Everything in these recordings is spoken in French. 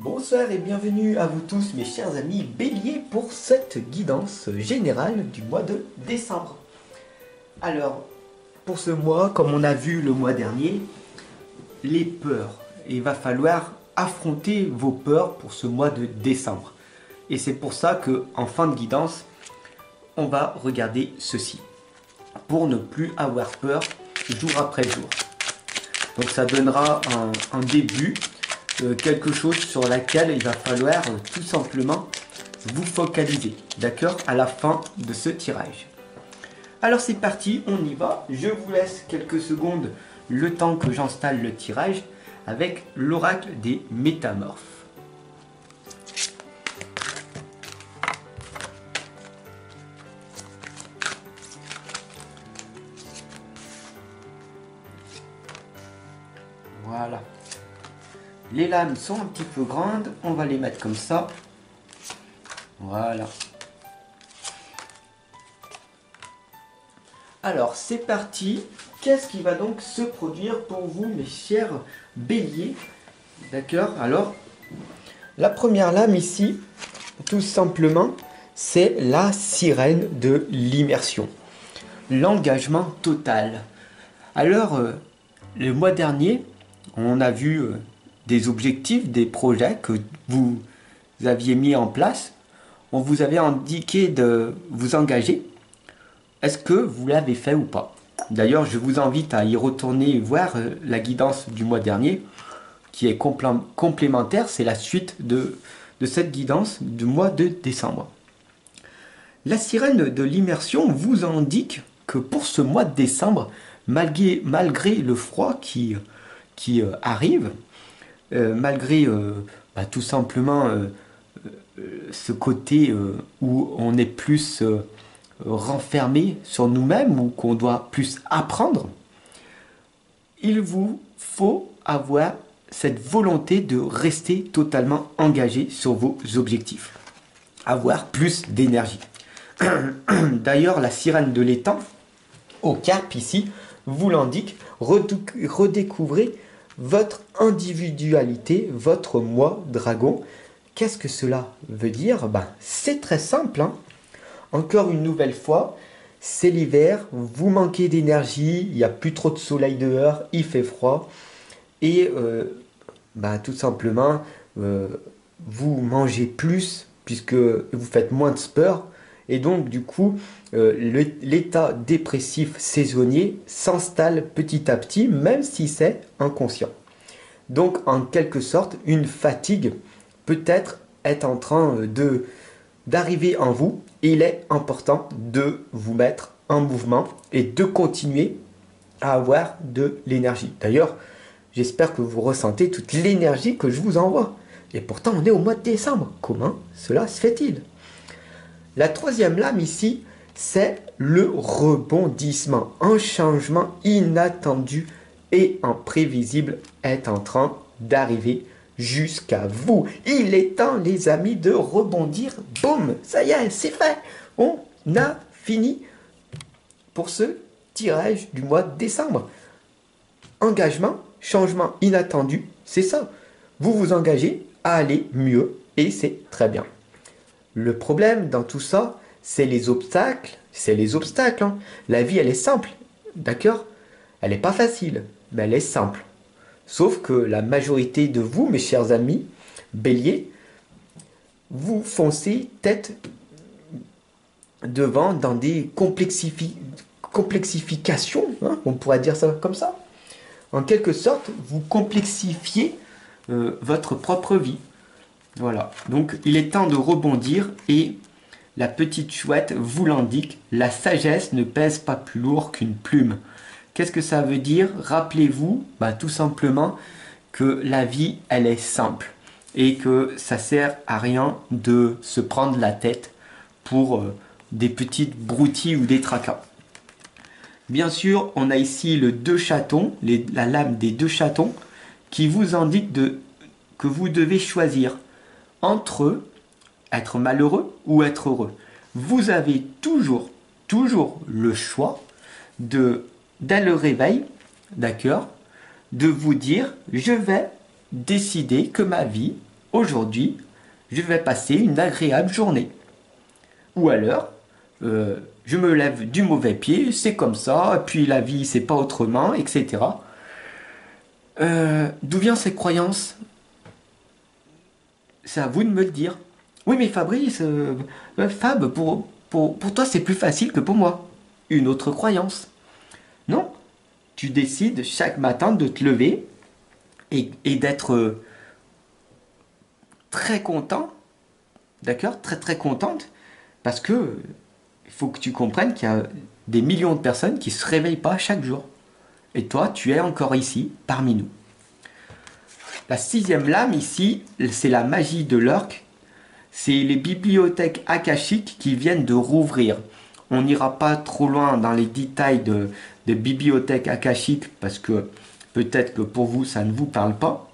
Bonsoir et bienvenue à vous tous mes chers amis Bélier pour cette guidance générale du mois de décembre. Alors, pour ce mois, comme on a vu le mois dernier, les peurs. Il va falloir affronter vos peurs pour ce mois de décembre. Et c'est pour ça que en fin de guidance, on va regarder ceci. Pour ne plus avoir peur jour après jour. Donc ça donnera un début. Quelque chose sur laquelle il va falloir tout simplement vous focaliser, d'accord, à la fin de ce tirage. Alors c'est parti, on y va. Je vous laisse quelques secondes le temps que j'installe le tirage avec l'oracle des métamorphes. Voilà. Les lames sont un petit peu grandes, on va les mettre comme ça. Voilà. Alors c'est parti. Qu'est-ce qui va donc se produire pour vous mes chers béliers? D'accord. Alors la première lame ici, tout simplement, c'est la sirène de l'immersion. L'engagement total. Alors le mois dernier, on a vu des objectifs, des projets que vous aviez mis en place. On vous avait indiqué de vous engager. Est-ce que vous l'avez fait ou pas? D'ailleurs, je vous invite à y retourner voir la guidance du mois dernier, qui est complémentaire. C'est la suite de cette guidance du mois de décembre. La sirène de l'immersion vous indique que pour ce mois de décembre, malgré le froid qui arrive, malgré tout simplement ce côté où on est plus renfermé sur nous-mêmes ou qu'on doit plus apprendre, il vous faut avoir cette volonté de rester totalement engagé sur vos objectifs, avoir plus d'énergie. D'ailleurs, la sirène de l'étang, au carpe ici, vous l'indique, redécouvrez votre individualité, votre moi dragon. Qu'est-ce que cela veut dire? C'est très simple. Encore une nouvelle fois, c'est l'hiver, vous manquez d'énergie, il n'y a plus trop de soleil dehors, il fait froid. Et tout simplement, vous mangez plus puisque vous faites moins de sport. Et donc du coup, l'état dépressif saisonnier s'installe petit à petit, même si c'est inconscient. Donc en quelque sorte, une fatigue peut-être est en train d'arriver en vous. Et il est important de vous mettre en mouvement et de continuer à avoir de l'énergie. D'ailleurs, j'espère que vous ressentez toute l'énergie que je vous envoie. Et pourtant, on est au mois de décembre. Comment cela se fait-il? La troisième lame ici, c'est le rebondissement. Un changement inattendu et imprévisible est en train d'arriver jusqu'à vous. Il est temps, les amis, de rebondir. Boum, ça y est, c'est fait. On a fini pour ce tirage du mois de décembre. Engagement, changement inattendu, c'est ça. Vous vous engagez à aller mieux et c'est très bien. Le problème dans tout ça, c'est les obstacles. La vie, elle est simple, d'accord? Elle n'est pas facile, mais elle est simple. Sauf que la majorité de vous, mes chers amis, béliers, vous foncez tête devant dans des complexifications, on pourrait dire ça comme ça. En quelque sorte, vous complexifiez votre propre vie. Voilà, donc il est temps de rebondir et la petite chouette vous l'indique, la sagesse ne pèse pas plus lourd qu'une plume. Qu'est-ce que ça veut dire? Rappelez-vous, tout simplement, que la vie, elle est simple et que ça sert à rien de se prendre la tête pour des petites broutilles ou des tracas. Bien sûr, on a ici le 2 chatons, la lame des 2 chatons, qui vous indique que vous devez choisir entre être malheureux ou être heureux. Vous avez toujours le choix dès le réveil, d'accord, de vous dire, je vais décider que ma vie, aujourd'hui, je vais passer une agréable journée. Ou alors, je me lève du mauvais pied, c'est comme ça, puis la vie, c'est pas autrement, etc. D'où vient cette croyance? C'est à vous de me le dire. Oui, mais Fabrice, Fab, pour toi, c'est plus facile que pour moi. Une autre croyance. Non, tu décides chaque matin de te lever et d'être très content, d'accord? Très très contente, parce que il faut que tu comprennes qu'il y a des millions de personnes qui ne se réveillent pas chaque jour. Et toi, tu es encore ici, parmi nous. La sixième lame ici, c'est la magie de l'orque. C'est les bibliothèques akashiques qui viennent de rouvrir. On n'ira pas trop loin dans les détails de bibliothèques akashiques parce que peut-être que pour vous, ça ne vous parle pas.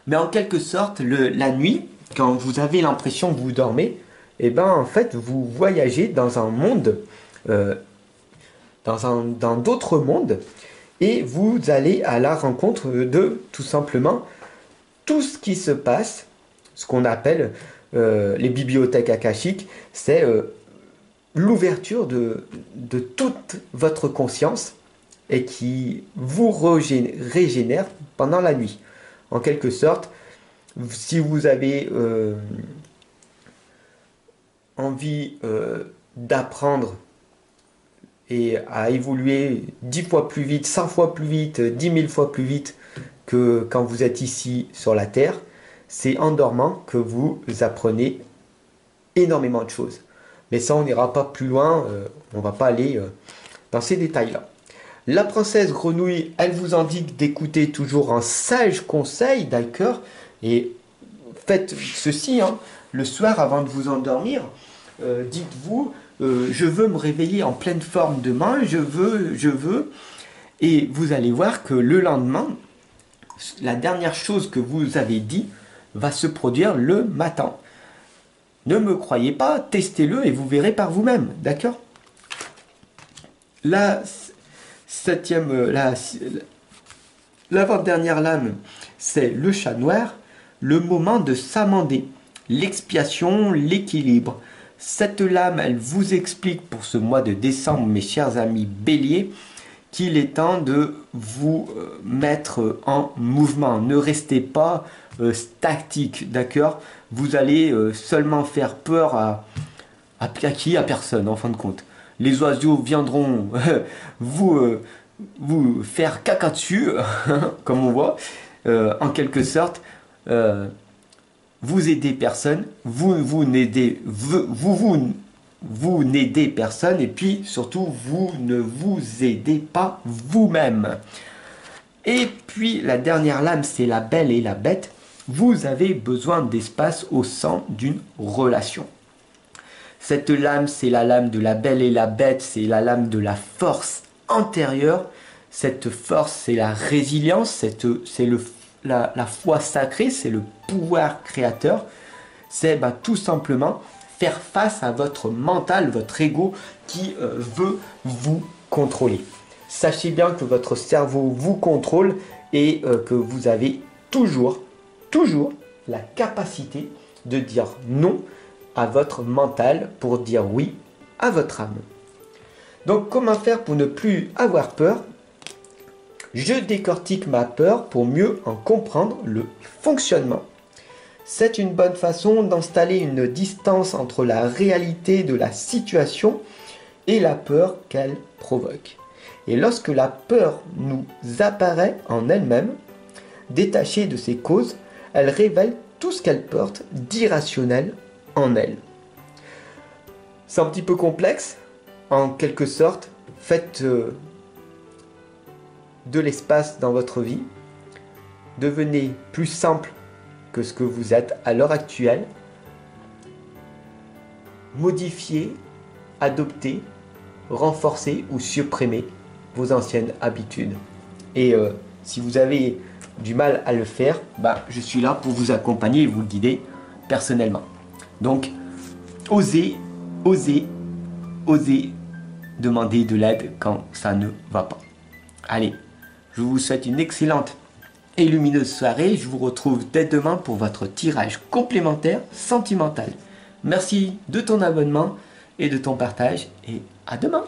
Mais en quelque sorte, la nuit, quand vous avez l'impression que vous dormez, eh ben, en fait, vous voyagez dans un monde, dans d'autres mondes, et vous allez à la rencontre de, tout simplement, tout ce qui se passe, ce qu'on appelle les bibliothèques akashiques, c'est l'ouverture de toute votre conscience et qui vous régénère pendant la nuit. En quelque sorte, si vous avez envie d'apprendre et à évoluer 10 fois plus vite, 100 fois plus vite, 10 000 fois plus vite que quand vous êtes ici sur la Terre, c'est en dormant que vous apprenez énormément de choses. Mais ça, on n'ira pas plus loin, on ne va pas aller dans ces détails-là. La princesse grenouille, elle vous indique d'écouter toujours un sage conseil, d'accord? Et faites ceci, hein, le soir avant de vous endormir, dites-vous, je veux me réveiller en pleine forme demain, je veux, et vous allez voir que le lendemain, la dernière chose que vous avez dit va se produire le matin. Ne me croyez pas, testez-le et vous verrez par vous-même, d'accord? La septième, l'avant-dernière lame, c'est le chat noir, le moment de s'amender, l'expiation, l'équilibre. Cette lame, elle vous explique pour ce mois de décembre, mes chers amis béliers, qu'il est temps de vous mettre en mouvement. Ne restez pas statique, d'accord? Vous allez seulement faire peur à qui? À personne, en fin de compte. Les oiseaux viendront vous faire caca dessus, comme on voit, en quelque sorte. Vous aidez personne, vous n'aidez personne, et puis surtout vous ne vous aidez pas vous-même. Et puis la dernière lame, c'est la belle et la bête. Vous avez besoin d'espace au sein d'une relation. Cette lame, c'est la lame de la belle et la bête, c'est la lame de la force antérieure. Cette force, c'est la résilience, c'est la foi sacrée, c'est le pouvoir créateur. C'est tout simplement faire face à votre mental, votre ego qui veut vous contrôler. Sachez bien que votre cerveau vous contrôle et que vous avez toujours la capacité de dire non à votre mental pour dire oui à votre âme. Donc comment faire pour ne plus avoir peur? Je décortique ma peur pour mieux en comprendre le fonctionnement. C'est une bonne façon d'installer une distance entre la réalité de la situation et la peur qu'elle provoque. Et lorsque la peur nous apparaît en elle-même, détachée de ses causes, elle révèle tout ce qu'elle porte d'irrationnel en elle. C'est un petit peu complexe, en quelque sorte. Faites de l'espace dans votre vie. Devenez plus simple que ce que vous êtes à l'heure actuelle. Modifiez, adoptez, renforcez ou supprimez vos anciennes habitudes. Et si vous avez du mal à le faire, je suis là pour vous accompagner et vous le guider personnellement. Donc, osez demander de l'aide quand ça ne va pas. Allez, je vous souhaite une excellente et lumineuse soirée. Je vous retrouve dès demain pour votre tirage complémentaire sentimental. Merci de ton abonnement et de ton partage et à demain.